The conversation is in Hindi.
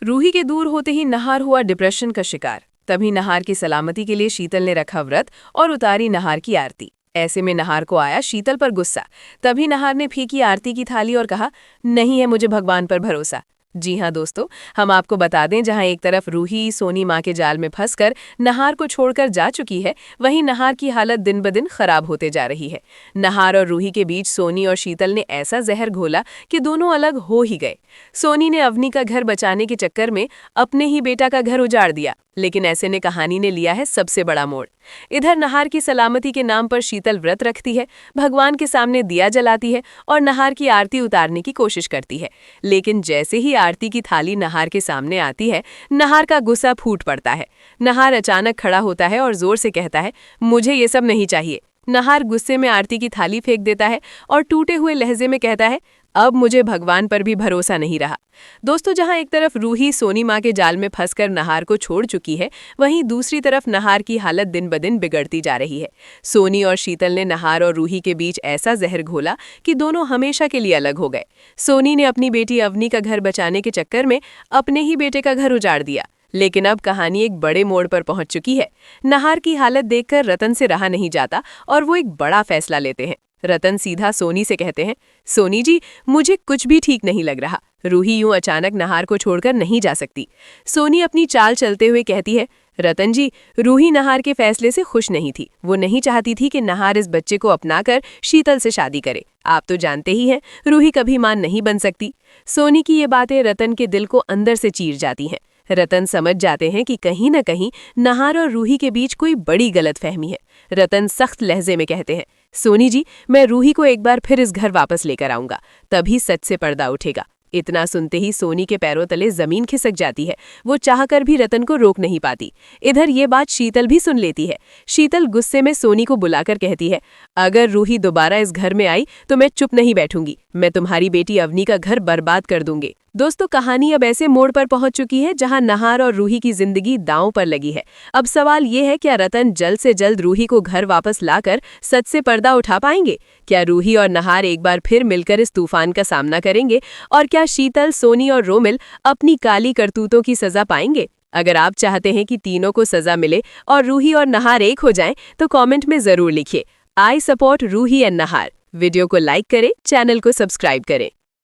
रूही के दूर होते ही नहार हुआ डिप्रेशन का शिकार। तभी नहार की सलामती के लिए शीतल ने रखा व्रत और उतारी नहार की आरती। ऐसे में नहार को आया शीतल पर गुस्सा। तभी नहार ने फीकी आरती की थाली और कहा, नहीं है मुझे भगवान पर भरोसा। जी हाँ दोस्तों, हम आपको बता दें, जहां एक तरफ रूही सोनी माँ के जाल में फंसकर नहार को छोड़कर जा चुकी है, वहीं नहार की हालत दिन ब दिन खराब होते जा रही है। नहार और रूही के बीच सोनी और शीतल ने ऐसा जहर घोला कि दोनों अलग हो ही गए। सोनी ने अवनी का घर बचाने के चक्कर में अपने ही बेटा का घर उजाड़ दिया, लेकिन ऐसे ने कहानी ने लिया है सबसे बड़ा मोड़। इधर नहार की सलामती के नाम पर शीतल व्रत रखती है, भगवान के सामने दिया जलाती है और नहार की आरती उतारने की कोशिश करती है। लेकिन जैसे ही आरती की थाली नहार के सामने आती है, नहार का गुस्सा फूट पड़ता है। नहार अचानक खड़ा होता है और जोर से कहता है, मुझे ये सब नहीं चाहिए। नहार गुस्से में आरती की थाली फेंक देता है और टूटे हुए लहजे में कहता है, अब मुझे भगवान पर भी भरोसा नहीं रहा। दोस्तों, जहां एक तरफ रूही सोनी माँ के जाल में फंसकर नहार को छोड़ चुकी है, वहीं दूसरी तरफ नहार की हालत दिन ब दिन बिगड़ती जा रही है। सोनी और शीतल ने नहार और रूही के बीच ऐसा जहर घोला कि दोनों हमेशा के लिए अलग हो गए। सोनी ने अपनी बेटी अवनी का घर बचाने के चक्कर में अपने ही बेटे का घर उजाड़ दिया। लेकिन अब कहानी एक बड़े मोड़ पर पहुंच चुकी है। नहार की हालत देखकर रतन से रहा नहीं जाता और वो एक बड़ा फैसला लेते हैं। रतन सीधा सोनी से कहते हैं, सोनी जी, मुझे कुछ भी ठीक नहीं लग रहा। रूही यूं अचानक नहार को छोड़कर नहीं जा सकती। सोनी अपनी चाल चलते हुए कहती है, रतन जी, रूही नहार के फैसले से खुश नहीं थी। वो नहीं चाहती थी कि नहार इस बच्चे को अपनाकर शीतल से शादी करे। आप तो जानते ही हैं, रूही कभी मां नहीं बन सकती। सोनी की ये बातें रतन के दिल को अंदर से चीर जाती हैं। रतन समझ जाते हैं कि कहीं न कहीं नहार और रूही के बीच कोई बड़ी गलतफहमी है। रतन सख्त लहजे में कहते हैं, सोनी जी, मैं रूही को एक बार फिर इस घर वापस लेकर आऊंगा, तभी सच से पर्दा उठेगा। इतना सुनते ही सोनी के पैरों तले जमीन खिसक जाती है। वो चाहकर भी रतन को रोक नहीं पाती। इधर ये बात शीतल भी सुन लेती है। शीतल गुस्से में सोनी को बुलाकर कहती है, अगर रूही दोबारा इस घर में आई तो मैं चुप नहीं बैठूंगी। मैं तुम्हारी बेटी अवनी का घर बर्बाद कर दूंगी। दोस्तों, कहानी अब ऐसे मोड़ पर पहुंच चुकी है जहां नहार और रूही की जिंदगी दांव पर लगी है। अब सवाल ये है, क्या रतन जल्द से जल्द रूही को घर वापस लाकर सच से पर्दा उठा पाएंगे? क्या रूही और नहार एक बार फिर मिलकर इस तूफान का सामना करेंगे? और क्या शीतल, सोनी और रोमिल अपनी काली करतूतों की सजा पाएंगे? अगर आप चाहते हैं कि तीनों को सजा मिले और रूही और नहार एक हो जाएं, तो कमेंट में जरूर लिखिए, I support Ruhi and Nahar. Video को लाइक करें, चैनल को सब्सक्राइब करें।